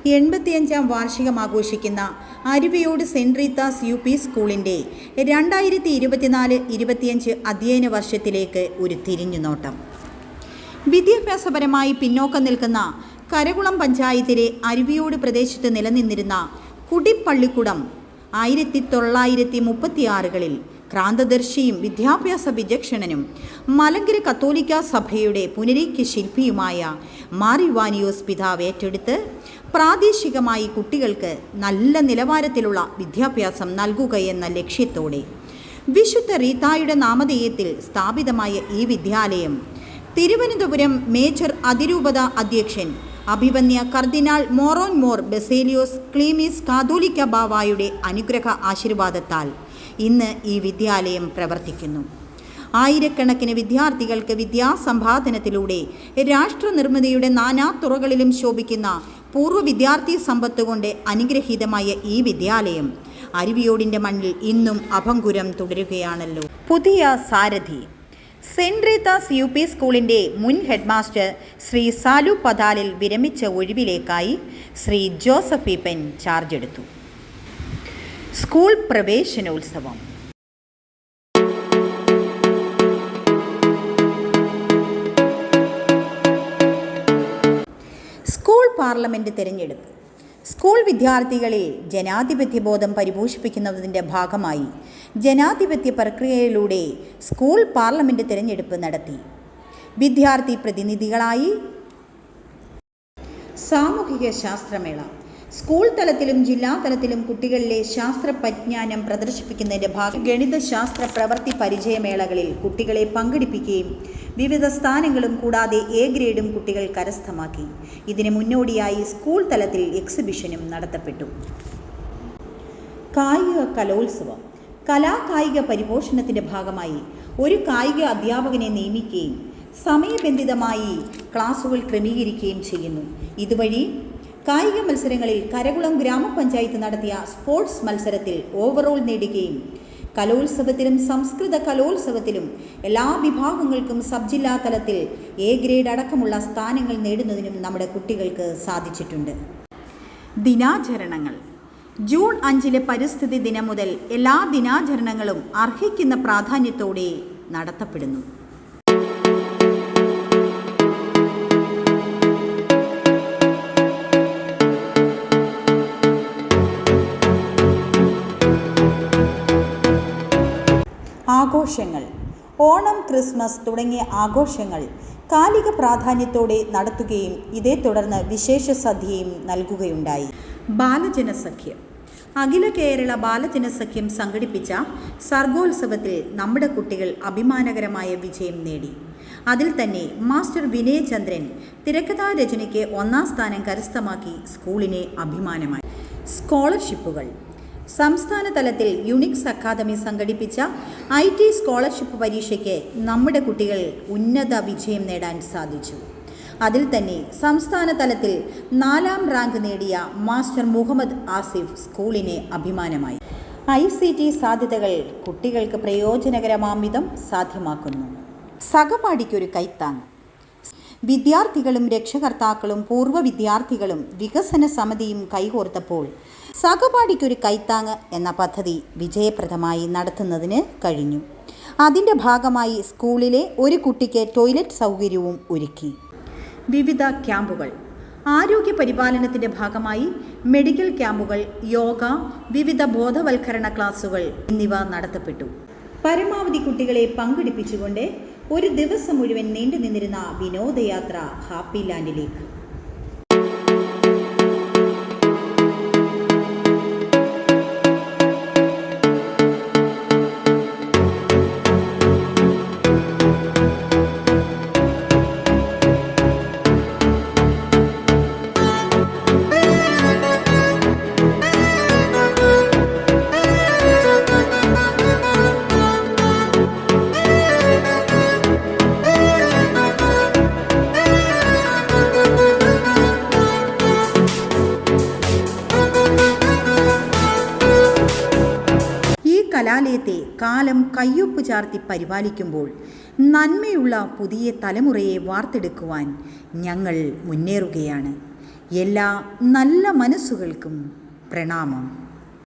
85-ാം വാർഷികം ആഘോഷിക്കുന്ന അരുവിയോട് cent Rita's U P സ്കൂളിൻ്റെ 2024-25 അധ്യയന വർഷത്തിലേക്ക് ഒരു തിരിഞ്ഞുനോട്ടം. വിദ്യാഭ്യാസപരമായി പിന്നോക്കം നിൽക്കുന്ന കരകുളം പഞ്ചായത്തിലെ അരുവിയോട് പ്രദേശത്ത് നിലനിന്നിരുന്ന കുടിപ്പള്ളിക്കുടം 1936കളിൽ ക്രാന്തദർശിയും വിദ്യാഭ്യാസ വിചക്ഷണനും മലങ്കര കത്തോലിക്ക സഭയുടെ പുനരൈക്യ ശില്പിയുമായ മാർ ഇവാനിയോസ് പിതാവ് ഏറ്റെടുത്ത് പ്രാദേശികമായി കുട്ടികൾക്ക് നല്ല നിലവാരത്തിലുള്ള വിദ്യാഭ്യാസം നൽകുകയെന്ന ലക്ഷ്യത്തോടെ വിശുദ്ധ റീത്തായുടെ നാമധേയത്തിൽ സ്ഥാപിതമായ ഈ വിദ്യാലയം തിരുവനന്തപുരം മേജർ അതിരൂപത അധ്യക്ഷൻ അഭിവന്യ കർദിനാൾ മോറോൻ മോർ ബസേലിയോസ് ക്ലീമീസ് കാതോലിക്ക ബാവായുടെ അനുഗ്രഹ ആശീർവാദത്താൽ ഇന്ന് ഈ വിദ്യാലയം പ്രവർത്തിക്കുന്നു. ആയിരക്കണക്കിന് വിദ്യാർത്ഥികൾക്ക് വിദ്യാസമ്പാദനത്തിലൂടെ രാഷ്ട്രനിർമ്മിതിയുടെ നാനാതുറകളിലും ശോഭിക്കുന്ന പൂർവ്വ വിദ്യാർത്ഥി സമ്പത്ത് കൊണ്ട് അനുഗ്രഹീതമായ ഈ വിദ്യാലയം അരുവിയോടിൻ്റെ മണ്ണിൽ ഇന്നും അഭംഗുരം തുടരുകയാണല്ലോ. പുതിയ സാരഥി സെൻറ് റീത്താസ് യു പി സ്കൂളിൻ്റെ മുൻ ഹെഡ്മാസ്റ്റർ ശ്രീ സാലു പതാലിൽ വിരമിച്ച ഒഴിവിലേക്കായി ശ്രീ ജോസഫ് ഈപ്പൻ ചാർജ് എടുത്തു. സ്കൂൾ പ്രവേശനോത്സവം. സ്കൂൾ പാർലമെൻറ്റ് തിരഞ്ഞെടുപ്പ്. സ്കൂൾ വിദ്യാർത്ഥികളിൽ ജനാധിപത്യബോധം പരിപോഷിപ്പിക്കുന്നതിൻ്റെ ഭാഗമായി ജനാധിപത്യ പ്രക്രിയയിലൂടെ സ്കൂൾ പാർലമെൻറ്റ് തിരഞ്ഞെടുപ്പ് നടത്തി. വിദ്യാർത്ഥി പ്രതിനിധികളായി സാമൂഹിക ശാസ്ത്രമേള. സ്കൂൾ തലത്തിലും ജില്ലാ തലത്തിലും കുട്ടികളിലെ ശാസ്ത്ര പരിജ്ഞാനം പ്രദർശിപ്പിക്കുന്നതിൻ്റെ ഭാഗം ഗണിതശാസ്ത്ര പ്രവൃത്തി പരിചയമേളകളിൽ കുട്ടികളെ പങ്കെടുപ്പിക്കുകയും വിവിധ സ്ഥാനങ്ങളും കൂടാതെ എ ഗ്രേഡും കുട്ടികൾ കരസ്ഥമാക്കി. ഇതിന് മുന്നോടിയായി സ്കൂൾ തലത്തിൽ എക്സിബിഷനും നടത്തപ്പെട്ടു. കായിക കലോത്സവം. കലാകായിക പരിപോഷണത്തിൻ്റെ ഭാഗമായി ഒരു കായിക അധ്യാപകനെ നിയമിക്കുകയും സമയബന്ധിതമായി ക്ലാസുകൾ ക്രമീകരിക്കുകയും ചെയ്യുന്നു. ഇതുവഴി കായിക മത്സരങ്ങളിൽ കരകുളം ഗ്രാമപഞ്ചായത്ത് നടത്തിയ സ്പോർട്സ് മത്സരത്തിൽ ഓവറോൾ നേടുകയും കലോത്സവത്തിലും സംസ്കൃത കലോത്സവത്തിലും എല്ലാ വിഭാഗങ്ങൾക്കും സബ് ജില്ലാ തലത്തിൽ എ ഗ്രേഡ് അടക്കമുള്ള സ്ഥാനങ്ങൾ നേടുന്നതിനും നമ്മുടെ കുട്ടികൾക്ക് സാധിച്ചിട്ടുണ്ട്. ദിനാചരണങ്ങൾ. ജൂൺ 5 പരിസ്ഥിതി ദിനം മുതൽ എല്ലാ ദിനാചരണങ്ങളും അർഹിക്കുന്ന പ്രാധാന്യത്തോടെ നടത്തപ്പെടുന്നു. ആഘോഷങ്ങൾ. ഓണം, ക്രിസ്മസ് തുടങ്ങിയ ആഘോഷങ്ങൾ കാലിക പ്രാധാന്യത്തോടെ നടത്തുകയും ഇതേ തുടർന്ന് വിശേഷ സദ്യയും നൽകുകയുണ്ടായി. ബാലജനസഖ്യം. അഖില കേരള ബാലജനസഖ്യം സംഘടിപ്പിച്ച സർഗോത്സവത്തിൽ നമ്മുടെ കുട്ടികൾ അഭിമാനകരമായ വിജയം നേടി. അതിൽ തന്നെ മാസ്റ്റർ വിനയചന്ദ്രൻ തിരക്കഥാരചനയ്ക്ക് 1ാം സ്ഥാനം കരസ്ഥമാക്കി സ്കൂളിനെ അഭിമാനമായി. സ്കോളർഷിപ്പുകൾ. സംസ്ഥാന തലത്തിൽ യുണിക്സ് അക്കാദമി സംഘടിപ്പിച്ച IT സ്കോളർഷിപ്പ് പരീക്ഷയ്ക്ക് നമ്മുടെ കുട്ടികൾ ഉന്നത വിജയം നേടാൻ സാധിച്ചു. അതിൽ തന്നെ സംസ്ഥാന തലത്തിൽ 4ാം റാങ്ക് നേടിയ മാസ്റ്റർ മുഹമ്മദ് ആസിഫ് സ്കൂളിനെ അഭിമാനമായി. ICT സാധ്യതകൾ കുട്ടികൾക്ക് പ്രയോജനകരമാംവിധം സാധ്യമാക്കുന്നു. സഹപാഠിക്കൊരു കൈത്താങ്. വിദ്യാർത്ഥികളും രക്ഷകർത്താക്കളും പൂർവ്വ വിദ്യാർത്ഥികളും വികസന സമിതിയും കൈകോർത്തപ്പോൾ സഹപാഠിക്കൊരു കൈത്താങ് എന്ന പദ്ധതി വിജയപ്രദമായി നടത്തുന്നതിന് കഴിഞ്ഞു. അതിൻ്റെ ഭാഗമായി സ്കൂളിലെ ഒരു കുട്ടിക്ക് ടോയ്ലറ്റ് സൗകര്യവും ഒരുക്കി. വിവിധ ക്യാമ്പുകൾ. ആരോഗ്യ പരിപാലനത്തിൻ്റെ ഭാഗമായി മെഡിക്കൽ ക്യാമ്പുകൾ, യോഗ, വിവിധ ബോധവൽക്കരണ ക്ലാസുകൾ എന്നിവ നടത്തപ്പെട്ടു. പരമാവധി കുട്ടികളെ പങ്കെടുപ്പിച്ചുകൊണ്ട് ഒരു ദിവസം മുഴുവൻ നീണ്ടു നിന്നിരുന്ന വിനോദയാത്ര ഹാപ്പി ലാൻഡിലേക്ക്. കലാലയത്തെ കാലം കയ്യൊപ്പ് ചാർത്തി പരിപാലിക്കുമ്പോൾ നന്മയുള്ള പുതിയ തലമുറയെ വാർത്തെടുക്കുവാൻ ഞങ്ങൾ മുന്നേറുകയാണ്. എല്ലാ നല്ല മനസ്സുകൾക്കും പ്രണാമം.